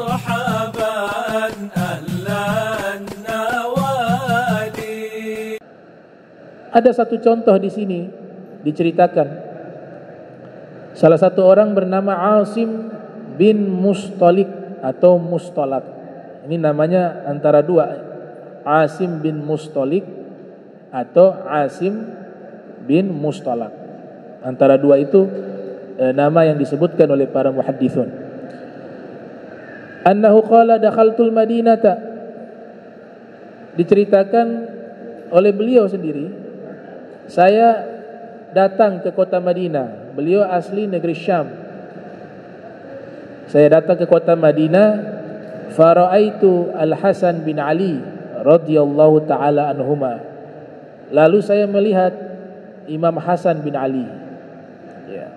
مرحبا أهلا النوادي. Ada satu contoh di sini diceritakan. Salah satu orang bernama Asim bin Mustalik atau Mustolak. Ini namanya antara dua, Asim bin Mustalik atau Asim bin Mustolak. Antara dua itu nama yang disebutkan oleh para muhaddithun. Annahu qala dakhaltul Madinata. Diceritakan oleh beliau sendiri, saya datang ke kota Madinah. Beliau asli negeri Syam. Saya datang ke kota Madinah, fara'aitu Al-Hasan bin Ali radhiyallahu taala anhuma. Lalu saya melihat Imam Hasan bin Ali. Ya.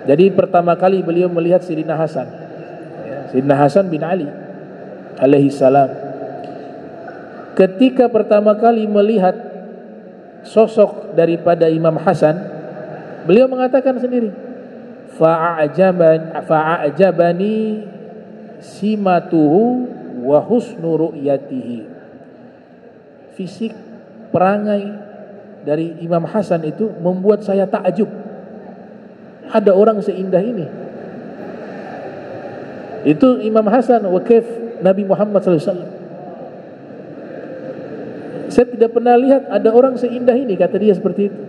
Jadi pertama kali beliau melihat Sayyidina Hasan. Ya, Sayyidina Hasan bin Ali alaihi salam. Ketika pertama kali melihat sosok daripada Imam Hasan, beliau mengatakan sendiri, fa'ajabani simatuhu wa husnu ru'yatihi. Fisik, perangai dari Imam Hasan itu membuat saya takjub. Ada orang seindah ini. Itu Imam Hasan wa kaif Nabi Muhammad SAW. Saya tidak pernah lihat ada orang seindah ini, kata dia seperti itu.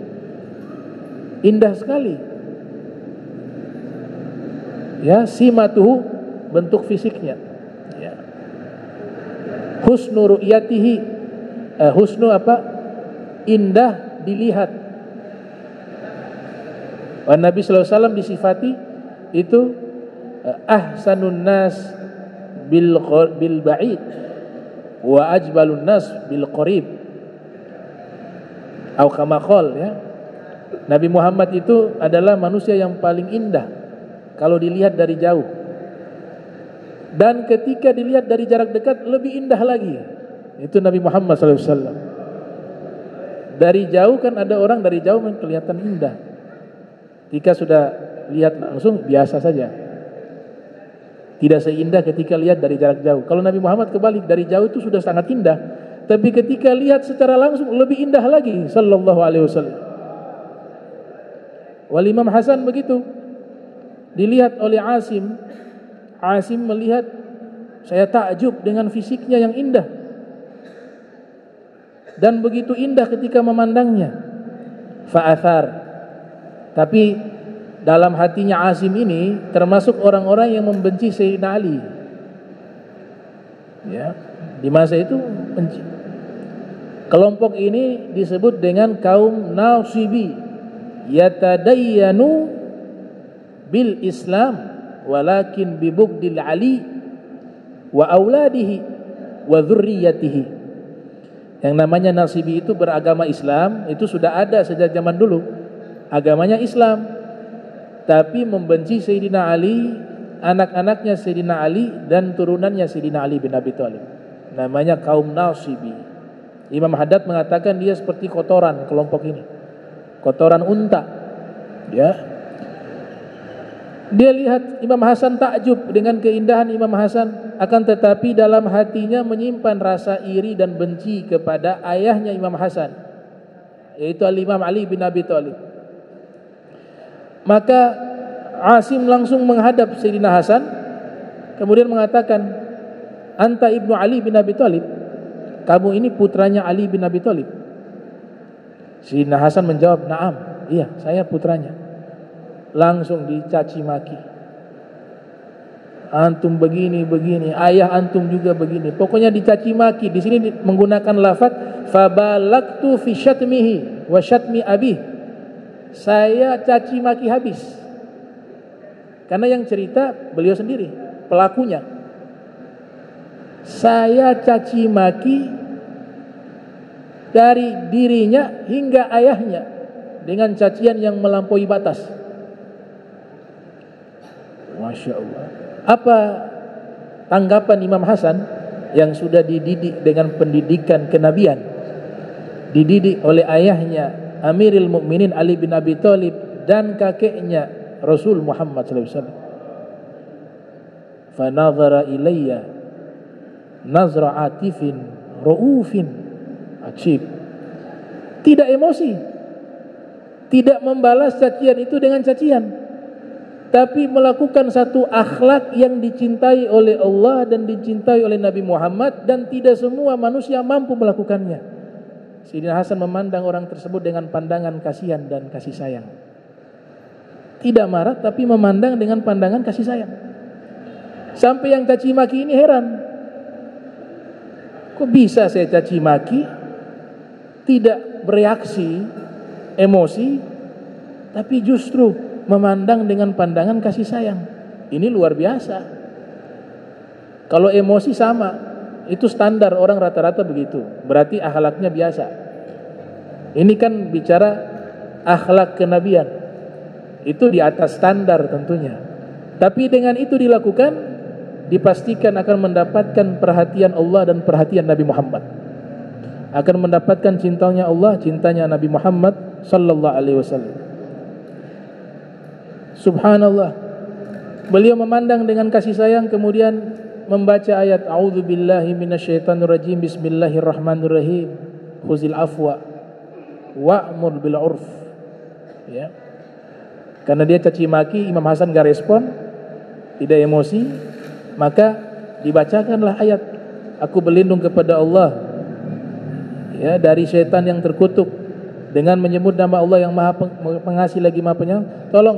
Indah sekali. Ya, simatuhu, bentuk fisiknya. Ya. Husnu ru'yatihi, husnu apa? Indah dilihat. Nabi sallallahu alaihi wasallam disifati itu ahsanun nas bil ba'id wa ajbalun nas bil qarib. Atau kama qol, ya. Nabi Muhammad itu adalah manusia yang paling indah kalau dilihat dari jauh. Dan ketika dilihat dari jarak dekat lebih indah lagi. Itu Nabi Muhammad sallallahu alaihi wasallam. Dari jauh kan ada orang dari jauh kelihatan indah. Ketika sudah lihat langsung biasa saja. Tidak seindah ketika lihat dari jarak jauh. Kalau Nabi Muhammad kebalik, dari jauh itu sudah sangat indah, tapi ketika lihat secara langsung lebih indah lagi sallallahu alaihi wasallam. Wal Imam Hasan begitu. Dilihat oleh Asim. Asim melihat, saya takjub dengan fisiknya yang indah. Dan begitu indah ketika memandangnya. Fa'athar. Tapi dalam hatinya Asim ini termasuk orang-orang yang membenci Sayyidina Ali. Ya, di masa itu benci. Kelompok ini disebut dengan kaum Nasibi, yatadayyanu bil Islam walakin bi bughdil Ali wa auladihi wa dzurriyyatihi. Yang namanya Nasibi itu beragama Islam, itu sudah ada sejak zaman dulu. Agamanya Islam, tapi membenci Sayyidina Ali, anak-anaknya Sayyidina Ali dan turunannya Sayyidina Ali bin Abi Thalib. Namanya kaum Nasibi. Imam Haddad mengatakan dia seperti kotoran kelompok ini. Kotoran unta. Ya. Dia lihat Imam Hasan takjub dengan keindahan Imam Hasan, akan tetapi dalam hatinya menyimpan rasa iri dan benci kepada ayahnya Imam Hasan, yaitu Al-Imam Ali bin Abi Thalib. Maka Asim langsung menghadap Sayyidina Hasan, kemudian mengatakan, anta ibnu Ali bin Abi Thalib, kamu ini putranya Ali bin Abi Thalib. Sayyidina Hasan menjawab, naam, iya saya putranya. Langsung dicaci maki, antum begini, ayah antum juga begini. Pokoknya dicaci maki. Di sini menggunakan lafaz fabalagtu fi syatmihi wa syatmi abih. Saya caci maki habis. Karena yang cerita beliau sendiri, pelakunya. Saya caci maki dari dirinya hingga ayahnya dengan cacian yang melampaui batas. Masya Allah. Apa tanggapan Imam Hasan yang sudah dididik dengan pendidikan kenabian, dididik oleh ayahnya Amirul Mukminin Ali bin Abi Thalib dan kakeknya Rasul Muhammad sallallahu alaihi wasallam. fa nadhara ilayya nazra atifin raufin. Ajib. Tidak emosi, tidak membalas cacian itu dengan cacian, tapi melakukan satu akhlak yang dicintai oleh Allah dan dicintai oleh Nabi Muhammad, dan tidak semua manusia mampu melakukannya. Sayyidina Hasan memandang orang tersebut dengan pandangan kasihan dan kasih sayang. Tidak marah, tapi memandang dengan pandangan kasih sayang. Sampai yang caci maki ini heran. Kok bisa saya caci maki, tidak bereaksi emosi, tapi justru memandang dengan pandangan kasih sayang? Ini luar biasa. Kalau emosi sama, itu standar orang rata-rata begitu, berarti akhlaknya biasa. Ini kan bicara akhlak kenabian, itu di atas standar tentunya. Tapi dengan itu dilakukan, dipastikan akan mendapatkan perhatian Allah dan perhatian Nabi Muhammad, akan mendapatkan cintanya Allah, cintanya Nabi Muhammad sallallahu alaihi wasallam. Subhanallah, beliau memandang dengan kasih sayang, kemudian membaca ayat a'udzubillahi minasyaitonirrajim, bismillahirrahmanirrahim, khuzil afwa wa'mur bil 'urf. Ya. Karena dia caci maki, Imam Hasan enggak respon, tidak emosi, maka dibacakanlah ayat, aku berlindung kepada Allah ya dari syaitan yang terkutuk dengan menyebut nama Allah yang Maha Pengasih lagi Maha Penyayang. Tolong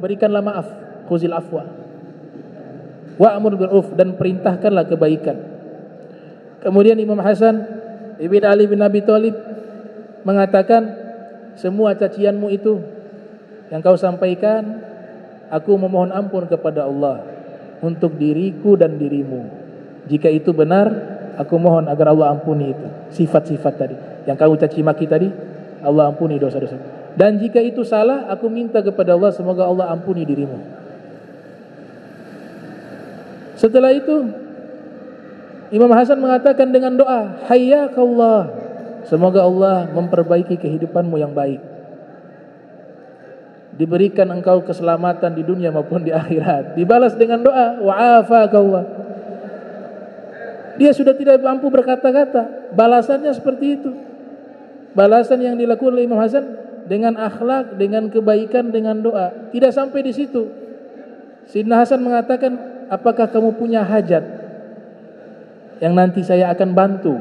berikanlah maaf, khuzil afwa wa'mur bil 'urf, dan perintahkanlah kebaikan. Kemudian Imam Hasan ibn Ali bin Abi Thalib mengatakan, semua cacianmu itu yang kau sampaikan, aku memohon ampun kepada Allah untuk diriku dan dirimu. Jika itu benar, aku mohon agar Allah ampuni itu sifat-sifat tadi yang kau caci maki tadi, Allah ampuni dosa-dosa. Dan jika itu salah, aku minta kepada Allah semoga Allah ampuni dirimu. Setelah itu Imam Hasan mengatakan dengan doa, hayyakallah, semoga Allah memperbaiki kehidupanmu yang baik, diberikan engkau keselamatan di dunia maupun di akhirat. Dibalas dengan doa, wa'afakallah. Dia sudah tidak mampu berkata-kata, balasannya seperti itu. Balasan yang dilakukan oleh Imam Hasan dengan akhlak, dengan kebaikan, dengan doa. Tidak sampai di situ. Sayyidina Hasan mengatakan, apakah kamu punya hajat yang nanti saya akan bantu?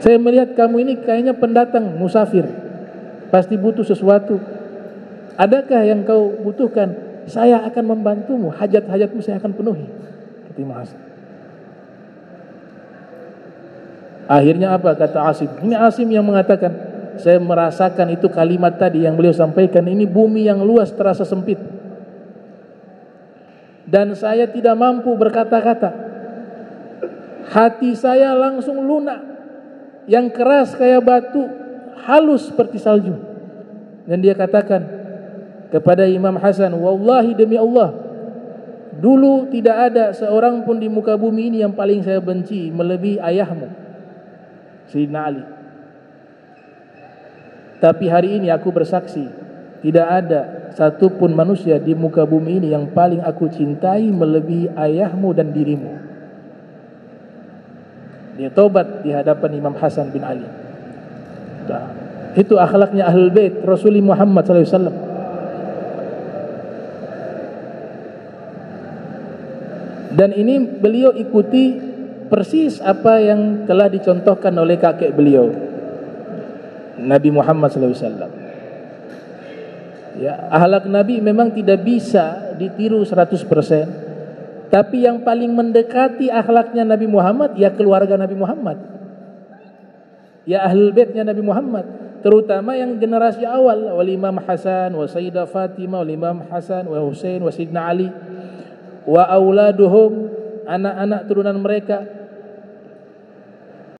Saya melihat kamu ini kayaknya pendatang, musafir, pasti butuh sesuatu. Adakah yang kau butuhkan? Saya akan membantumu, hajat-hajatmu saya akan penuhi. Kata Imam Hasan. Akhirnya apa kata Asim? Ini Asim yang mengatakan, saya merasakan itu kalimat tadi yang beliau sampaikan, ini bumi yang luas terasa sempit, dan saya tidak mampu berkata-kata. Hati saya langsung lunak, yang keras kayak batu, halus seperti salju. Dan dia katakan kepada Imam Hasan, wallahi demi Allah, dulu tidak ada seorang pun di muka bumi ini yang paling saya benci melebihi ayahmu, Sayyidina Ali. Tapi hari ini aku bersaksi, tidak ada satupun manusia di muka bumi ini yang paling aku cintai melebihi ayahmu dan dirimu. Dia tobat di hadapan Imam Hasan bin Ali. Nah, itu akhlaknya Ahlul Bait Rasulullah Muhammad SAW. Dan ini beliau ikuti persis apa yang telah dicontohkan oleh kakek beliau, Nabi Muhammad SAW. Ya, akhlak Nabi memang tidak bisa ditiru 100%, tapi yang paling mendekati akhlaknya Nabi Muhammad ya keluarga Nabi Muhammad, ya Ahlul Baitnya Nabi Muhammad, terutama yang generasi awal, wal Imam Hasan wa Sayyidah Fatimah, wal Imam Hasan wa Husain wa Sayyidina Ali wa auladuhum, anak-anak turunan mereka,